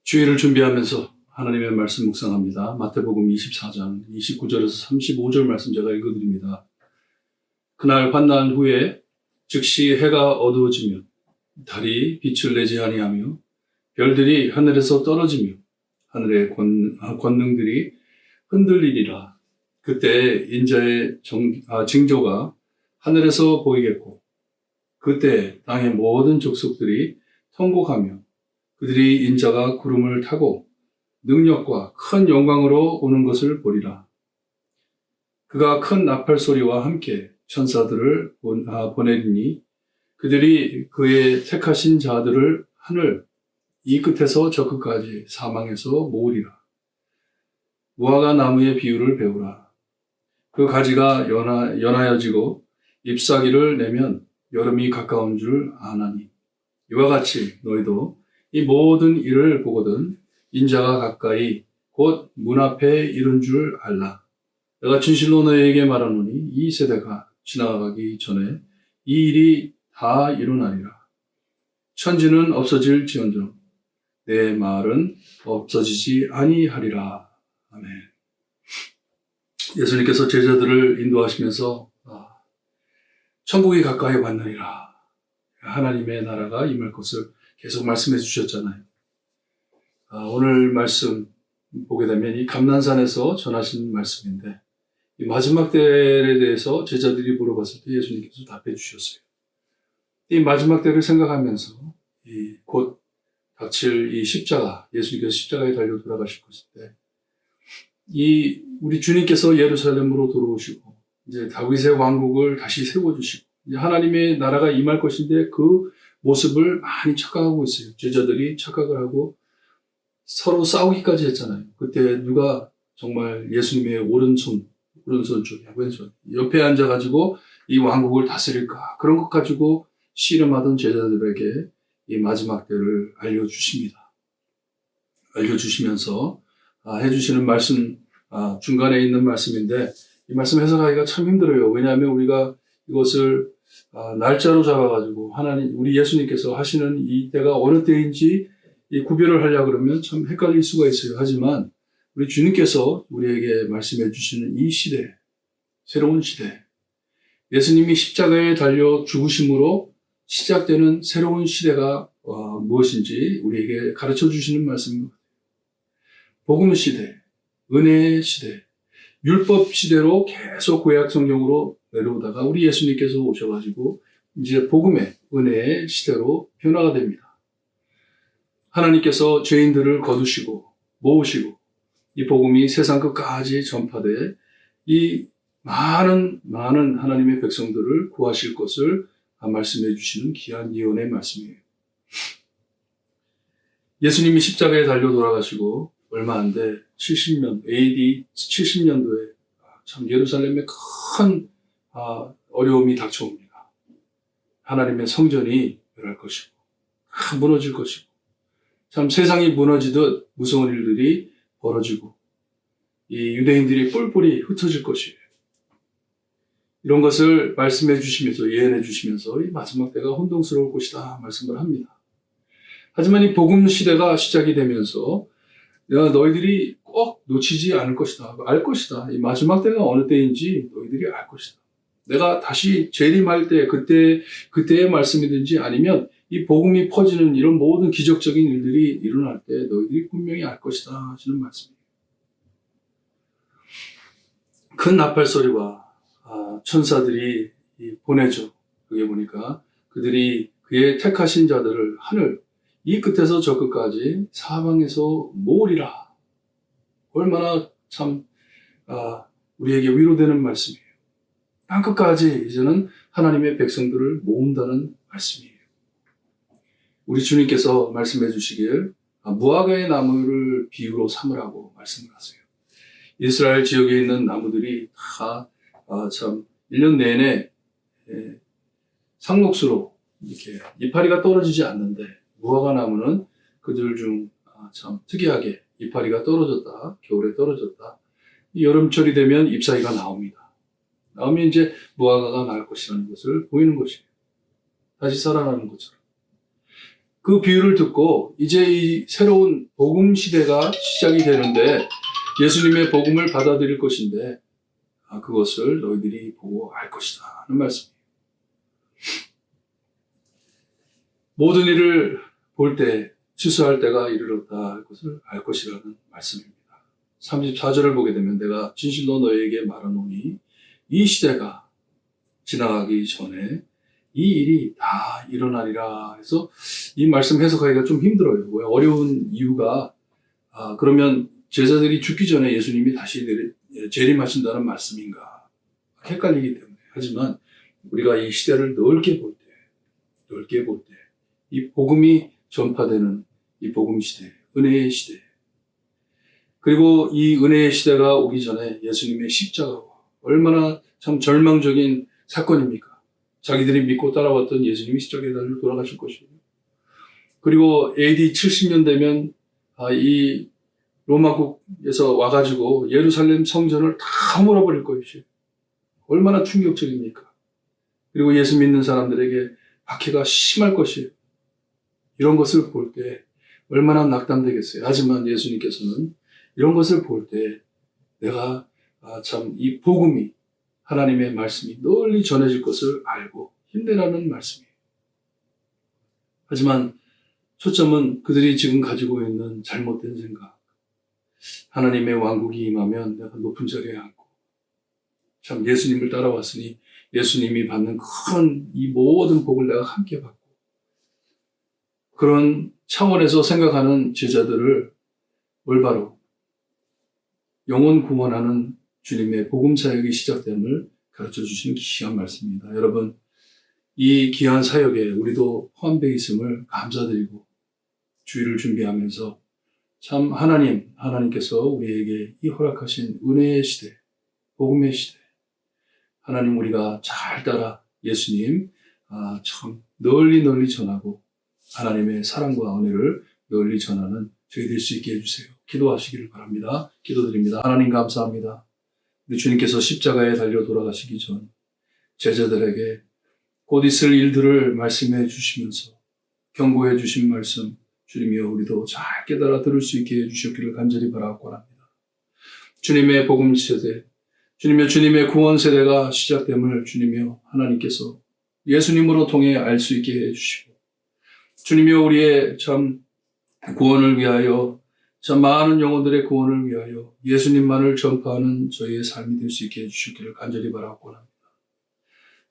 주일을 준비하면서 하나님의 말씀 묵상합니다. 마태복음 24장 29절에서 35절 말씀 제가 읽어드립니다. 그날 환난 후에 즉시 해가 어두워지며 달이 빛을 내지 아니하며 별들이 하늘에서 떨어지며 하늘의 권능들이 흔들리리라. 그때 인자의 징조가 하늘에서 보이겠고 그때 땅의 모든 족속들이 통곡하며 그들이 인자가 구름을 타고 능력과 큰 영광으로 오는 것을 보리라. 그가 큰 나팔 소리와 함께 천사들을 보내리니 그들이 그의 택하신 자들을 하늘 이 끝에서 저 끝까지 사망에서 모으리라. 무화과 나무의 비유를 배우라. 그 가지가 연하여지고 잎사귀를 내면 여름이 가까운 줄 아나니 이와 같이 너희도 이 모든 일을 보거든 인자가 가까이 곧 문 앞에 이른 줄 알라. 내가 진실로 너희에게 말하노니 이 세대가 지나가기 전에 이 일이 다 일어나리라. 천지는 없어질지언정 내 말은 없어지지 아니하리라. 아멘. 예수님께서 제자들을 인도하시면서 천국이 가까이 왔느니라. 하나님의 나라가 임할 것을 계속 말씀해 주셨잖아요. 오늘 말씀 보게 되면 이 감난산에서 전하신 말씀인데 이 마지막 때에 대해서 제자들이 물어봤을 때 예수님께서 답해 주셨어요. 이 마지막 때를 생각하면서 곧 닥칠 이 십자가, 예수님께서 십자가에 달려 돌아가실 것인데 우리 주님께서 예루살렘으로 돌아오시고 이제 다윗의 왕국을 다시 세워주시고 이제 하나님의 나라가 임할 것인데 그 모습을 많이 착각하고 있어요. 제자들이 착각을 하고 서로 싸우기까지 했잖아요. 그때 누가 정말 예수님의 오른손 쪽에 왼손 옆에 앉아가지고 이 왕국을 다스릴까 그런 것 가지고 씨름하던 제자들에게 이 마지막 때를 알려주십니다. 알려주시면서 해주시는 말씀 중간에 있는 말씀인데 이 말씀 해석하기가 참 힘들어요. 왜냐하면 우리가 이것을 날짜로 잡아가지고 하나님 우리 예수님께서 하시는 이 때가 어느 때인지 이 구별을 하려고 그러면 참 헷갈릴 수가 있어요. 하지만 우리 주님께서 우리에게 말씀해 주시는 이 시대, 새로운 시대, 예수님이 십자가에 달려 죽으심으로 시작되는 새로운 시대가 무엇인지 우리에게 가르쳐 주시는 말씀입니다. 복음 시대, 은혜의 시대, 율법 시대로 계속 구약 성경으로 내려오다가 우리 예수님께서 오셔가지고 이제 복음의 은혜의 시대로 변화가 됩니다. 하나님께서 죄인들을 거두시고 모으시고 이 복음이 세상 끝까지 전파돼 이 많은 하나님의 백성들을 구하실 것을 말씀해 주시는 귀한 예언의 말씀이에요. 예수님이 십자가에 달려 돌아가시고 얼마 안 돼 70년 AD 70년도에 참 예루살렘에 큰 어려움이 닥쳐옵니다. 하나님의 성전이 멸할 것이고 무너질 것이고 참 세상이 무너지듯 무서운 일들이 벌어지고 이 유대인들이 뿔뿔이 흩어질 것이에요. 이런 것을 말씀해 주시면서 예언해 주시면서 이 마지막 때가 혼동스러울 것이다 말씀을 합니다. 하지만 이 복음 시대가 시작이 되면서 너희들이 꼭 놓치지 않을 것이다. 알 것이다. 이 마지막 때가 어느 때인지 너희들이 알 것이다. 내가 다시 재림할 때 그때의 말씀이든지 아니면 이 복음이 퍼지는 이런 모든 기적적인 일들이 일어날 때 너희들이 분명히 알 것이다 하시는 말씀이에요. 큰 나팔 소리와 천사들이 보내죠. 그게 보니까 그들이 그의 택하신 자들을 하늘 이 끝에서 저 끝까지 사방에서 모으리라. 얼마나 참 우리에게 위로되는 말씀이에요. 땅 끝까지 이제는 하나님의 백성들을 모은다는 말씀이에요. 우리 주님께서 말씀해 주시길 무화과의 나무를 비유로 삼으라고 말씀을 하세요. 이스라엘 지역에 있는 나무들이 다 참 1년 내내 상록수로 이렇게 이파리가 떨어지지 않는데 무화과 나무는 그들 중 참 특이하게 이파리가 떨어졌다, 겨울에 떨어졌다. 여름철이 되면 잎사귀가 나옵니다. 나오면 이제 무화과가 날 것이라는 것을 보이는 것이에요. 다시 살아나는 것처럼. 그 비유를 듣고 이제 이 새로운 복음 시대가 시작이 되는데 예수님의 복음을 받아들일 것인데 그것을 너희들이 보고 알 것이다 하는 말씀이에요. 모든 일을 볼 때 취소할 때가 이르렀다 할 것을 알 것이라는 말씀입니다. 34절을 보게 되면 내가 진실로 너희에게 말하노니 이 시대가 지나가기 전에 이 일이 다 일어나리라 해서 이 말씀 해석하기가 좀 힘들어요. 왜 어려운 이유가 그러면 제자들이 죽기 전에 예수님이 다시 재림하신다는 말씀인가 헷갈리기 때문에. 하지만 우리가 이 시대를 넓게 볼 때 이 복음이 전파되는 이 복음 시대, 은혜의 시대, 그리고 이 은혜의 시대가 오기 전에 예수님의 십자가와 얼마나 참 절망적인 사건입니까? 자기들이 믿고 따라왔던 예수님이 십자가에 달려 돌아가실 것이고, 그리고 AD 70년 되면 이 로마국에서 와가지고 예루살렘 성전을 다 허물어버릴 것이에요. 얼마나 충격적입니까? 그리고 예수 믿는 사람들에게 박해가 심할 것이에요. 이런 것을 볼 때 얼마나 낙담되겠어요. 하지만 예수님께서는 이런 것을 볼 때 내가 참 이 복음이 하나님의 말씀이 널리 전해질 것을 알고 힘내라는 말씀이에요. 하지만 초점은 그들이 지금 가지고 있는 잘못된 생각. 하나님의 왕국이 임하면 내가 높은 자리에 앉고 참 예수님을 따라왔으니 예수님이 받는 큰 이 모든 복을 내가 함께 받고 그런 차원에서 생각하는 제자들을 올바로 영혼 구원하는 주님의 복음 사역이 시작됨을 가르쳐 주시는 귀한 말씀입니다. 여러분, 이 귀한 사역에 우리도 포함되어 있음을 감사드리고 주의를 준비하면서 참 하나님께서 우리에게 이 허락하신 은혜의 시대, 복음의 시대, 하나님 우리가 잘 따라 예수님 참 널리 전하고 하나님의 사랑과 은혜를 널리 전하는 저희 될 수 있게 해주세요. 기도하시기를 바랍니다. 기도드립니다. 하나님 감사합니다. 우리 주님께서 십자가에 달려 돌아가시기 전 제자들에게 곧 있을 일들을 말씀해 주시면서 경고해 주신 말씀 주님이여 우리도 잘 깨달아 들을 수 있게 해주셨기를 간절히 바라고 합니다. 주님의 복음 세대, 주님의 구원 세대가 시작됨을 주님이여 하나님께서 예수님으로 통해 알 수 있게 해주시고 주님이여 우리의 참 구원을 위하여 참 많은 영혼들의 구원을 위하여 예수님만을 전파하는 저희의 삶이 될 수 있게 해주시기를 간절히 바라고 합니다.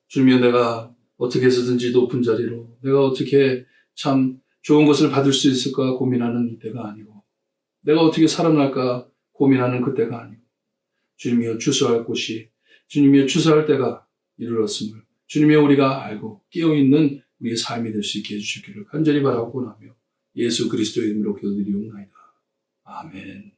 주님이여 내가 어떻게 해서든지 높은 자리로 내가 어떻게 참 좋은 것을 받을 수 있을까 고민하는 이때가 아니고 내가 어떻게 살아날까 고민하는 그때가 아니고 주님이여 추수할 곳이 주님이여 추수할 때가 이르렀음을 주님이여 우리가 알고 깨어있는 우리의 삶이 될 수 있게 해주시기를 간절히 바라고 하며 예수 그리스도의 이름으로 기도드리옵나이다. 아멘.